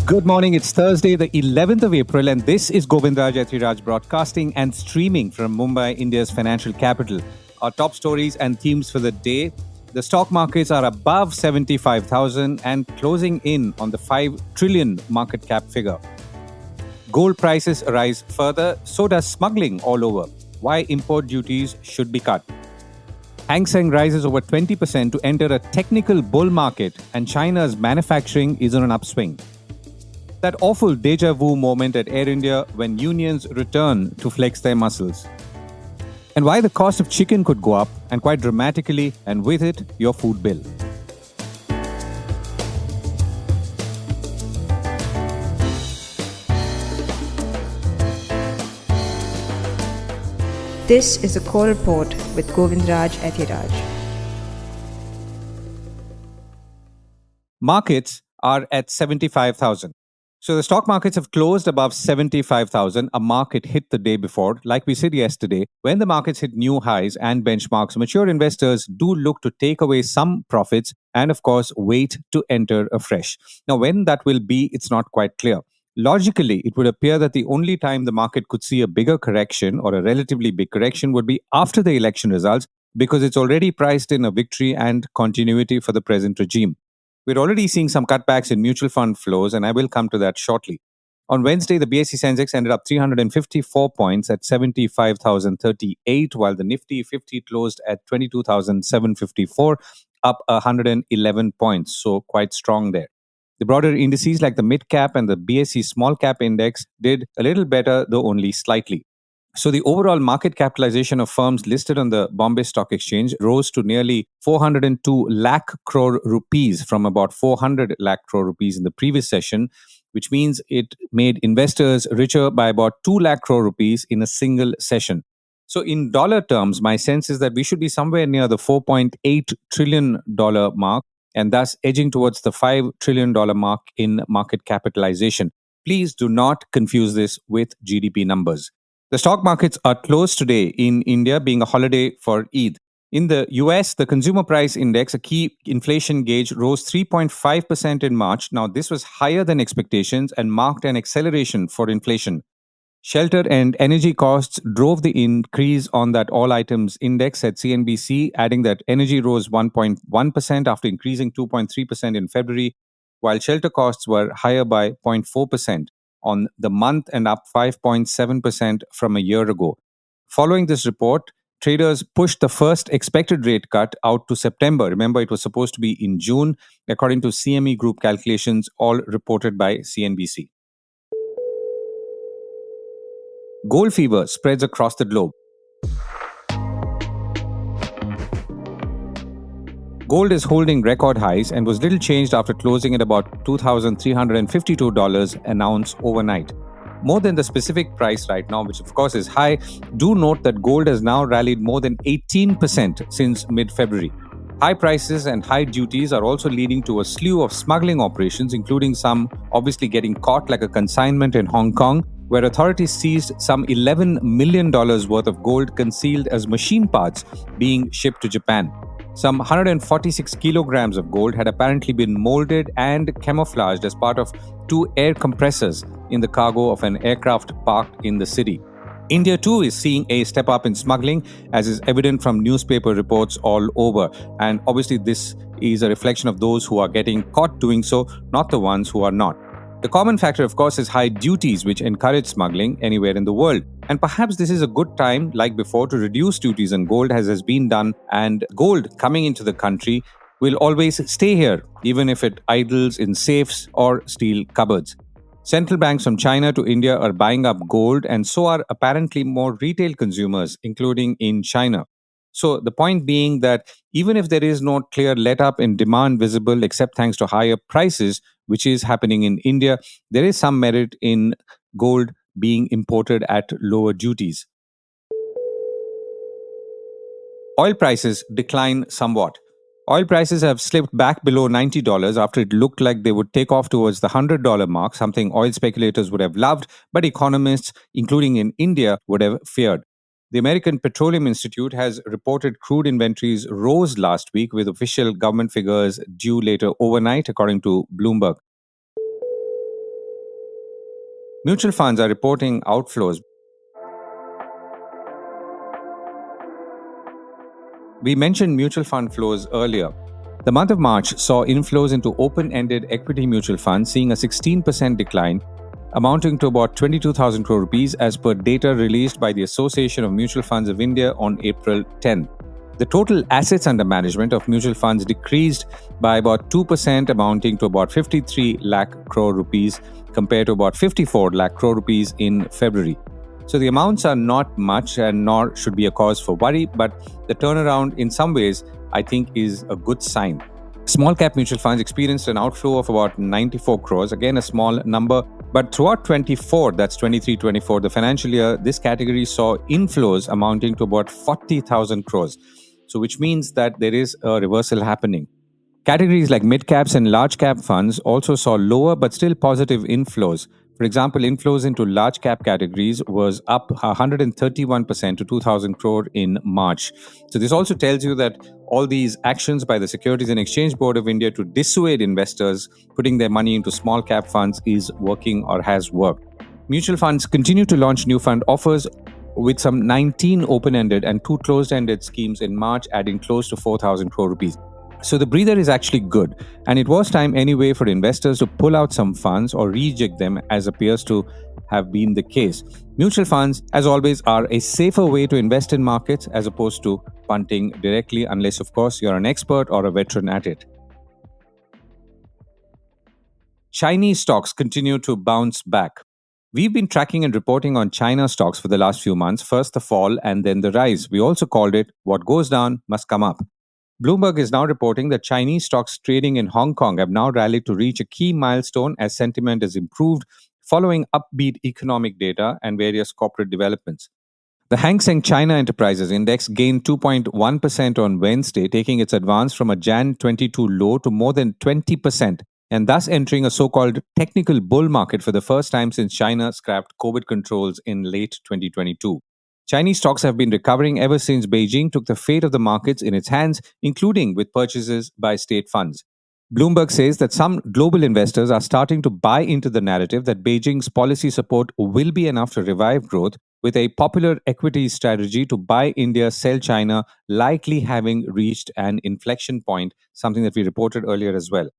Good morning. It's Thursday, the 11th of April, and this is Govindraj Ethiraj broadcasting and streaming from Mumbai, India's financial capital. Our top stories and themes for the day. The stock markets are above 75,000 and closing in on the 5 trillion market cap figure. Gold prices rise further, so does smuggling all over. Why import duties should be cut. Seng rises over 20% to enter a technical bull market, and China's manufacturing is on an upswing. That awful Deja vu moment at Air India when unions return to flex their muscles. And why the cost of chicken could go up, and quite dramatically, and with it, your food bill. This is a call report with Govindraj Ethiraj. Markets are at 75,000. So the stock markets have closed above 75,000, a mark it hit the day before. Like we said yesterday, when the markets hit new highs and benchmarks, mature investors do look to take away some profits and, of course, wait to enter afresh. Now, when that will be, it's not quite clear. Logically, it would appear that the only time the market could see a bigger correction or a relatively big correction would be after the election results, because it's already priced in a victory and continuity for the present regime. We're already seeing some cutbacks in mutual fund flows, and I will come to that shortly. On Wednesday, the BSE Sensex ended up 354 points at 75,038, while the Nifty 50 closed at 22,754, up 111 points, so quite strong there. The broader indices like the mid-cap and the BSE small-cap index did a little better, though only slightly. So the overall market capitalization of firms listed on the Bombay Stock Exchange rose to nearly 402 lakh crore rupees from about 400 lakh crore rupees in the previous session, which means it made investors richer by about 2 lakh crore rupees in a single session. So in dollar terms, my sense is that we should be somewhere near the $4.8 trillion mark, and thus edging towards the $5 trillion mark in market capitalization. Please do not confuse this with GDP numbers. The stock markets are closed today in India, being a holiday for Eid. In the US, the consumer price index, a key inflation gauge, rose 3.5% in March. Now, this was higher than expectations and marked an acceleration for inflation. Shelter and energy costs drove the increase on that all items index at CNBC, adding that energy rose 1.1% after increasing 2.3% in February, while shelter costs were higher by 0.4% on the month and up 5.7% from a year ago. Following this report, traders pushed the first expected rate cut out to September. Remember, it was supposed to be in June, according to CME Group calculations, all reported by CNBC. Gold fever spreads across the globe. Gold is holding record highs and was little changed after closing at about $2,352 an ounce overnight. More than the specific price right now, which of course is high, do note that gold has now rallied more than 18% since mid-February. High prices and high duties are also leading to a slew of smuggling operations, including some obviously getting caught, like a consignment in Hong Kong, where authorities seized some $11 million worth of gold concealed as machine parts being shipped to Japan. Some 146 kilograms of gold had apparently been molded and camouflaged as part of 2 air compressors in the cargo of an aircraft parked in the city. India too is seeing a step up in smuggling, as is evident from newspaper reports all over. And obviously this is a reflection of those who are getting caught doing so, not the ones who are not. The common factor, of course, is high duties, which encourage smuggling anywhere in the world. And perhaps this is a good time, like before, to reduce duties on gold, as has been done. And gold coming into the country will always stay here, even if it idles in safes or steel cupboards. Central banks from China to India are buying up gold, and so are apparently more retail consumers, including in China. So the point being that even if there is no clear let-up in demand visible except thanks to higher prices, which is happening in India, there is some merit in gold being imported at lower duties. Oil prices decline somewhat. Oil prices have slipped back below $90 after it looked like they would take off towards the $100 mark, something oil speculators would have loved, but economists, including in India, would have feared. The American Petroleum Institute has reported crude inventories rose last week, with official government figures due later overnight, according to Bloomberg. Mutual funds are reporting outflows. We mentioned mutual fund flows earlier. The month of March saw inflows into open-ended equity mutual funds seeing a 16% decline, amounting to about 22,000 crore rupees as per data released by the Association of Mutual Funds of India on April 10. The total assets under management of mutual funds decreased by about 2%, amounting to about 53 lakh crore rupees compared to about 54 lakh crore rupees in February. So the amounts are not much and nor should be a cause for worry, but the turnaround in some ways I think is a good sign. Small cap mutual funds experienced an outflow of about 94 crores, again a small number, but throughout 24, that's 23-24, the financial year, this category saw inflows amounting to about 40,000 crores. So which means that there is a reversal happening. Categories like mid-caps and large-cap funds also saw lower but still positive inflows. For example, inflows into large-cap categories was up 131% to 2,000 crore in March. So this also tells you that all these actions by the Securities and Exchange Board of India to dissuade investors putting their money into small-cap funds is working or has worked. Mutual funds continue to launch new fund offers with some 19 open-ended and 2 closed-ended schemes in March, adding close to 4,000 crore rupees. So the breather is actually good, and it was time anyway for investors to pull out some funds or rejig them, as appears to have been the case. Mutual funds, as always, are a safer way to invest in markets as opposed to punting directly, unless, of course, you're an expert or a veteran at it. Chinese stocks continue to bounce back. We've been tracking and reporting on China stocks for the last few months, first the fall and then the rise. We also called it, what goes down must come up. Bloomberg is now reporting that Chinese stocks trading in Hong Kong have now rallied to reach a key milestone as sentiment has improved following upbeat economic data and various corporate developments. The Hang Seng China Enterprises Index gained 2.1% on Wednesday, taking its advance from a Jan 22 low to more than 20%, and thus entering a so-called technical bull market for the first time since China scrapped COVID controls in late 2022. Chinese stocks have been recovering ever since Beijing took the fate of the markets in its hands, including with purchases by state funds. Bloomberg says that some global investors are starting to buy into the narrative that Beijing's policy support will be enough to revive growth, with a popular equity strategy to buy India, sell China, likely having reached an inflection point, something that we reported earlier as well.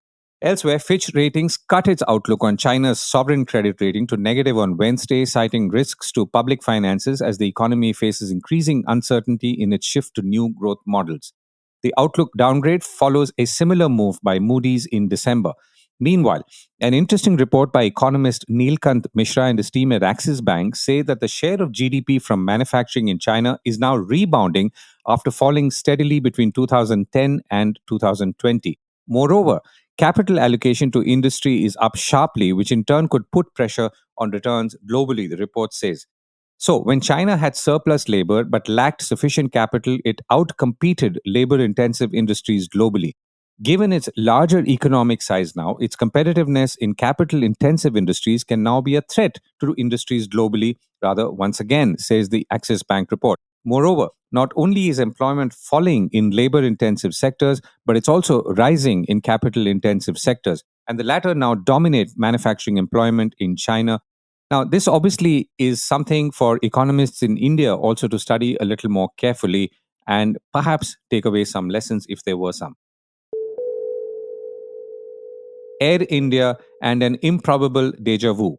Elsewhere, Fitch Ratings cut its outlook on China's sovereign credit rating to negative on Wednesday, citing risks to public finances as the economy faces increasing uncertainty in its shift to new growth models. The outlook downgrade follows a similar move by Moody's in December. Meanwhile, an interesting report by economist Neelkant Mishra and his team at Axis Bank say that the share of GDP from manufacturing in China is now rebounding after falling steadily between 2010 and 2020. Moreover, capital allocation to industry is up sharply, which in turn could put pressure on returns globally, the report says. So, when China had surplus labor but lacked sufficient capital, it outcompeted labor intensive industries globally. Given its larger economic size now, its competitiveness in capital intensive industries can now be a threat to industries globally, rather, once again, says the Axis Bank report. Moreover, not only is employment falling in labor intensive sectors, but it's also rising in capital intensive sectors. And the latter now dominate manufacturing employment in China. Now, this obviously is something for economists in India also to study a little more carefully and perhaps take away some lessons if there were some. Air India and an improbable deja vu.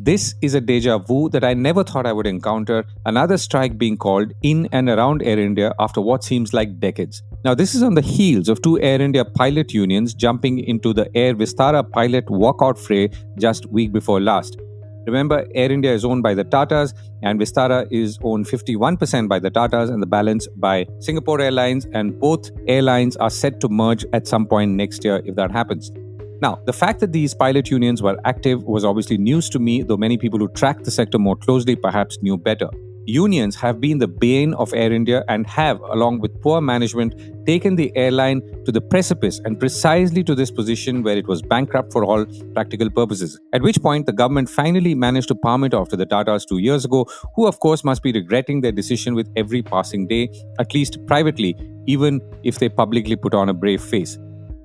This is a deja vu that I never thought I would encounter, another strike being called in and around Air India after what seems like decades. Now, this is on the heels of two Air India pilot unions jumping into the Air Vistara pilot walkout fray just week before last. Remember, Air India is owned by the Tatas and Vistara is owned 51% by the Tatas and the balance by Singapore Airlines, and both airlines are set to merge at some point next year if that happens. Now, the fact that these pilot unions were active was obviously news to me, though many people who track the sector more closely perhaps knew better. Unions have been the bane of Air India and have, along with poor management, taken the airline to the precipice and precisely to this position where it was bankrupt for all practical purposes. At which point, the government finally managed to palm it off to the Tatas 2 years ago, who of course must be regretting their decision with every passing day, at least privately, even if they publicly put on a brave face.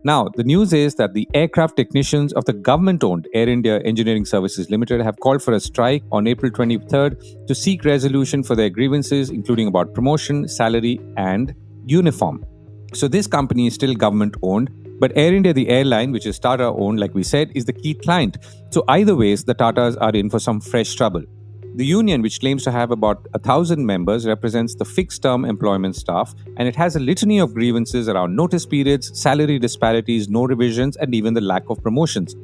Now, the news is that the aircraft technicians of the government owned Air India Engineering Services Limited have called for a strike on April 23rd to seek resolution for their grievances, including about promotion, salary, and uniform. So, this company is still government owned, but Air India, the airline, which is Tata owned, like we said, is the key client. So, either ways, the Tatas are in for some fresh trouble. The union, which claims to have about 1,000 members, represents the fixed term employment staff, and it has a litany of grievances around notice periods, salary disparities, no revisions, and even the lack of promotions.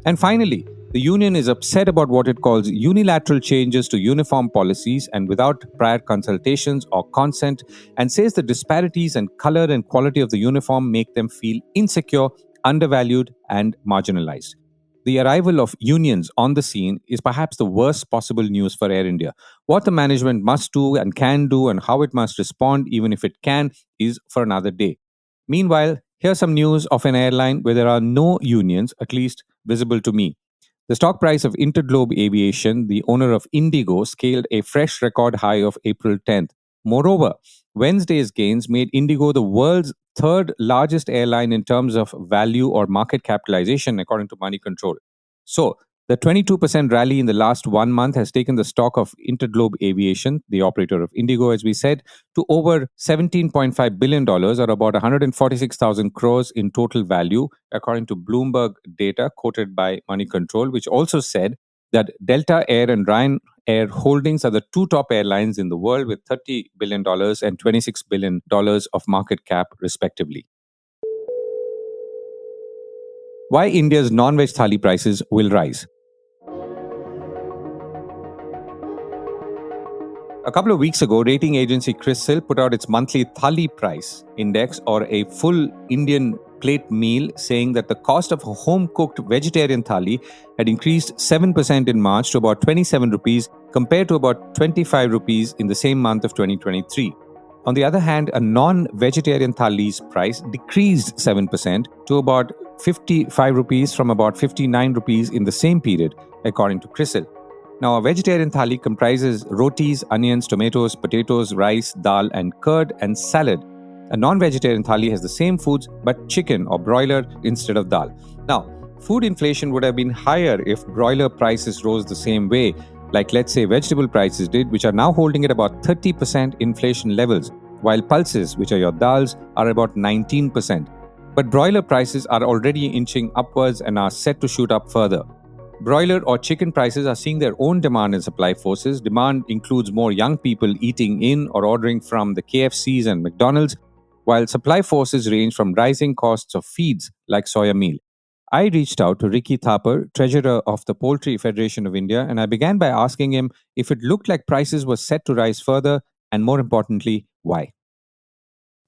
And finally, the union is upset about what it calls unilateral changes to uniform policies and without prior consultations or consent, and says the disparities in color and quality of the uniform make them feel insecure, undervalued, and marginalized. The arrival of unions on the scene is perhaps the worst possible news for Air India. What the management must do and can do and how it must respond, even if it can, is for another day. Meanwhile, here's some news of an airline where there are no unions, at least visible to me. The stock price of Interglobe Aviation, the owner of Indigo, scaled a fresh record high of April 10th. Moreover, Wednesday's gains made Indigo the world's third largest airline in terms of value or market capitalization, according to Money Control. So, the 22% rally in the last 1 month has taken the stock of Interglobe Aviation, the operator of Indigo, as we said, to over $17.5 billion, or about 146,000 crores in total value, according to Bloomberg data quoted by Money Control, which also said that Delta Air and Ryanair Holdings are the two top airlines in the world with $30 billion and $26 billion of market cap, respectively. Why India's non-veg thali prices will rise. A couple of weeks ago, rating agency CRISIL put out its monthly thali price index, or a full Indian plate meal, saying that the cost of a home-cooked vegetarian thali had increased 7% in March to about 27 rupees compared to about 25 rupees in the same month of 2023. On the other hand, a non-vegetarian thali's price decreased 7% to about 55 rupees from about 59 rupees in the same period, according to CRISIL. Now, a vegetarian thali comprises rotis, onions, tomatoes, potatoes, rice, dal, and curd, and salad. A non-vegetarian thali has the same foods but chicken or broiler instead of dal. Now, food inflation would have been higher if broiler prices rose the same way, like let's say vegetable prices did, which are now holding at about 30% inflation levels, while pulses, which are your dals, are about 19%. But broiler prices are already inching upwards and are set to shoot up further. Broiler or chicken prices are seeing their own demand and supply forces. Demand includes more young people eating in or ordering from the KFCs and McDonald's, while supply forces range from rising costs of feeds like soya meal. I reached out to Ricky Thaper, treasurer of the Poultry Federation of India, and I began by asking him if it looked like prices were set to rise further, and more importantly, why.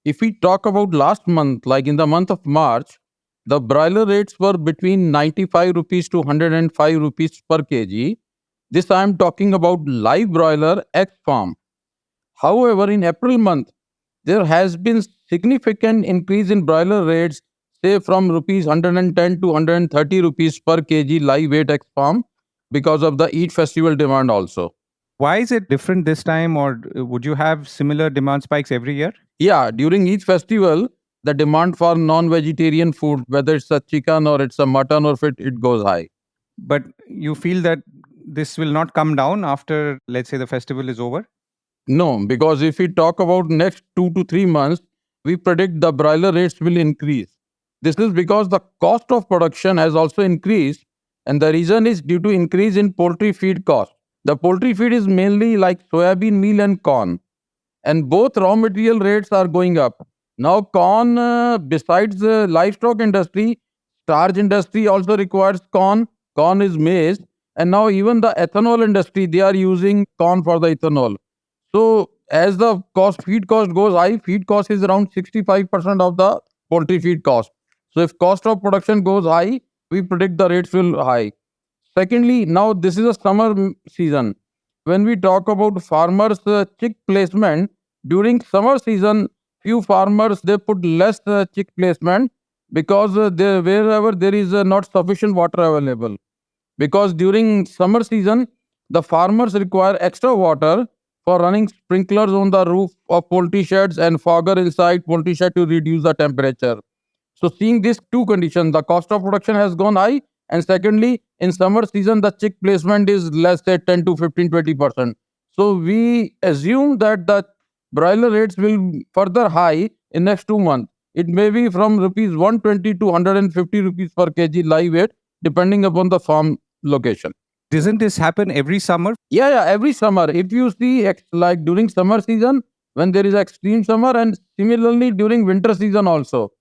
If we talk about last month, like in the month of March, the broiler rates were between 95 rupees to 105 rupees per kg. This I am talking about live broiler egg farm. However, in April month, there has been significant increase in broiler rates, say from rupees 110 to 130 rupees per kg live weight egg farm, because of the Eid festival demand also. Why is it different this time, or would you have similar demand spikes every year? Yeah, during each festival, the demand for non-vegetarian food, whether it's a chicken or it's a mutton or it goes high. But you feel that this will not come down after, let's say, the festival is over? No, because if we talk about next 2 to 3 months, we predict the broiler rates will increase. This is because the cost of production has also increased, and the reason is due to increase in poultry feed cost. The poultry feed is mainly like soybean meal and corn, and both raw material rates are going up. Now, corn, besides the livestock industry, starch industry also requires corn. Corn is maize, and now even the ethanol industry, they are using corn for the ethanol. So, as the feed cost goes high, feed cost is around 65% of the poultry feed cost. So, if cost of production goes high, we predict the rates will high. Secondly, now this is a summer season. When we talk about farmers' chick placement, during summer season, few farmers they put less chick placement because wherever there is not sufficient water available. Because during summer season, the farmers require extra water for running sprinklers on the roof of poultry sheds and fogger inside poultry shed to reduce the temperature. So seeing these two conditions, the cost of production has gone high, and secondly, in summer season, the chick placement is less than 10 to 15, 20%. So we assume that the broiler rates will further high in next 2 months. It may be from rupees 120 to 150 rupees per kg live weight, depending upon the farm location. Doesn't this happen every summer? Yeah, every summer. If you see, like during summer season, when there is extreme summer, and similarly during winter season also,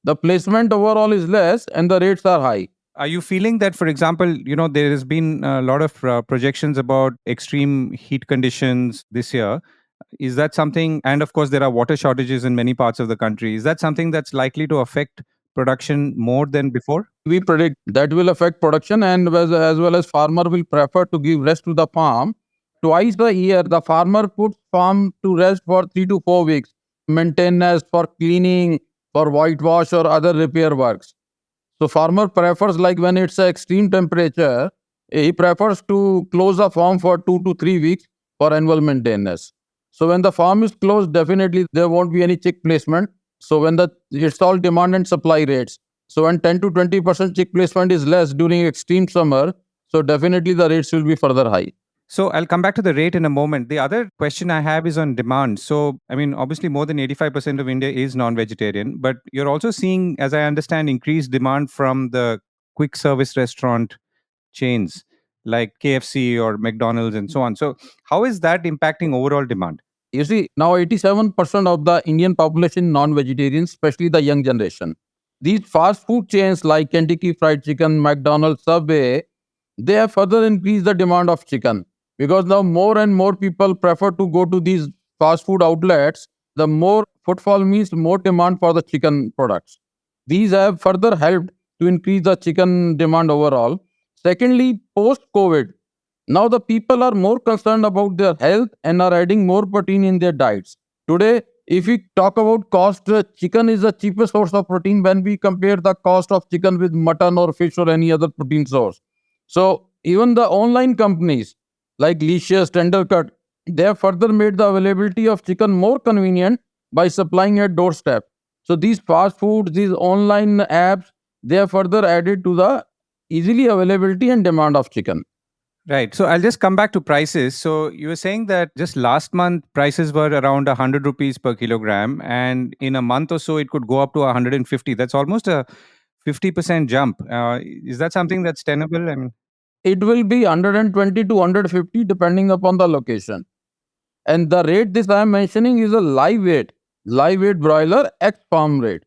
the placement overall is less and the rates are high. Are you feeling that, for example, there has been a lot of projections about extreme heat conditions this year? Is that something, and of course, there are water shortages in many parts of the country. Is that something that's likely to affect production more than before? We predict that will affect production, and as well as farmer will prefer to give rest to the farm. Twice a year, the farmer puts farm to rest for 3 to 4 weeks. Maintenance for cleaning, for whitewash or other repair works. So farmer prefers, like when it's a extreme temperature, he prefers to close the farm for 2 to 3 weeks for annual maintenance. So when the farm is closed, definitely there won't be any chick placement. So when it's all demand and supply rates. So when 10 to 20% chick placement is less during extreme summer, so definitely the rates will be further high. So I'll come back to the rate in a moment. The other question I have is on demand. So, I mean, obviously more than 85% of India is non-vegetarian, but you're also seeing, as I understand, increased demand from the quick service restaurant chains like KFC or McDonald's and so on. So how is that impacting overall demand? You see, now 87% of the Indian population non-vegetarians, especially the young generation. These fast food chains like Kentucky Fried Chicken, McDonald's, Subway, they have further increased the demand of chicken, because now more and more people prefer to go to these fast food outlets. The more footfall means more demand for the chicken products. These have further helped to increase the chicken demand overall. Secondly, post-COVID, now the people are more concerned about their health and are adding more protein in their diets. Today, if we talk about cost, chicken is the cheapest source of protein when we compare the cost of chicken with mutton or fish or any other protein source. So even the online companies like Licious, Tendercut, they have further made the availability of chicken more convenient by supplying at doorstep. So these fast foods, these online apps, they have further added to the easily availability and demand of chicken. Right. So I'll just come back to prices. So you were saying that just last month prices were around 100 rupees per kilogram, and in a month or so it could go up to 150. That's almost a 50% jump. Is that something that's tenable? I mean, It will be 120 to 150 depending upon the location. And the rate this I am mentioning is a live weight broiler X farm rate.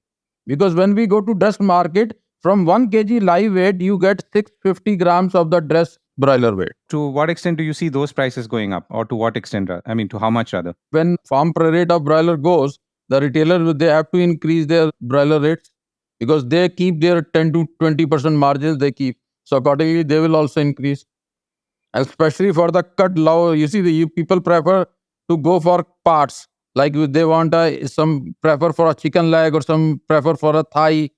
Because when we go to dressed market, from 1 kg live weight, you get 650 grams of the dressed broiler weight. to what extent do you see those prices going up, or to what extent? I mean, to how much rather? When farm rate of broiler goes, the retailer, they have to increase their broiler rates, because they keep their 10 to 20% margins they keep. So accordingly, they will also increase. Especially for the cut low, you see, people prefer to go for parts. Like they want some prefer for a chicken leg or some prefer for a thigh.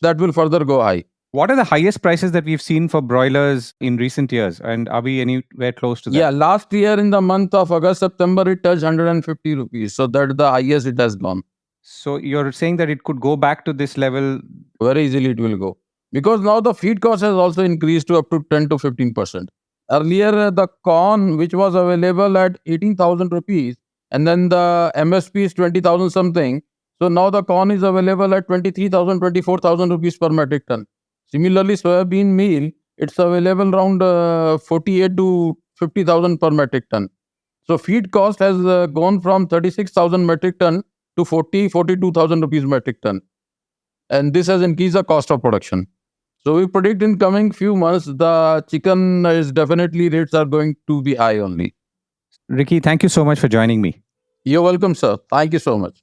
That will further go high. What are the highest prices that we've seen for broilers in recent years? And are we anywhere close to that? Yeah, last year in the month of August, September, it touched 150 rupees. So that's the highest it has gone. So you're saying that it could go back to this level? Very easily it will go. Because now the feed cost has also increased to up to 10 to 15%. Earlier, the corn, which was available at 18,000 rupees, and then the MSP is 20,000 something. So now the corn is available at 23,000, 24,000 rupees per metric ton. Similarly, soybean meal, it's available around 48 to 50,000 per metric ton. So feed cost has gone from 36,000 metric ton to 42,000 rupees metric ton. And this has increased the cost of production. So we predict in coming few months, the chicken is definitely rates are going to be high only. Ricky, thank you so much for joining me. You're welcome, sir. Thank you so much.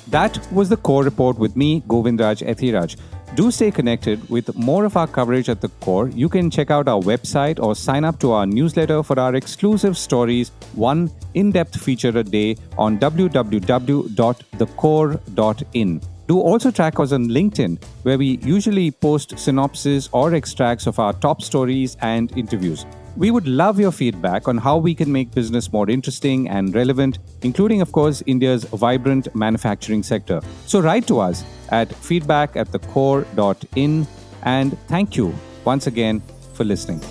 That was the Core Report with me, Govindraj Ethiraj. Do stay connected with more of our coverage at the Core. You can check out our website or sign up to our newsletter for our exclusive stories, one in-depth feature a day on www.thecore.in. Do also track us on LinkedIn, where we usually post synopses or extracts of our top stories and interviews. We would love your feedback on how we can make business more interesting and relevant, including, of course, India's vibrant manufacturing sector. So write to us at feedback@thecore.in, and thank you once again for listening.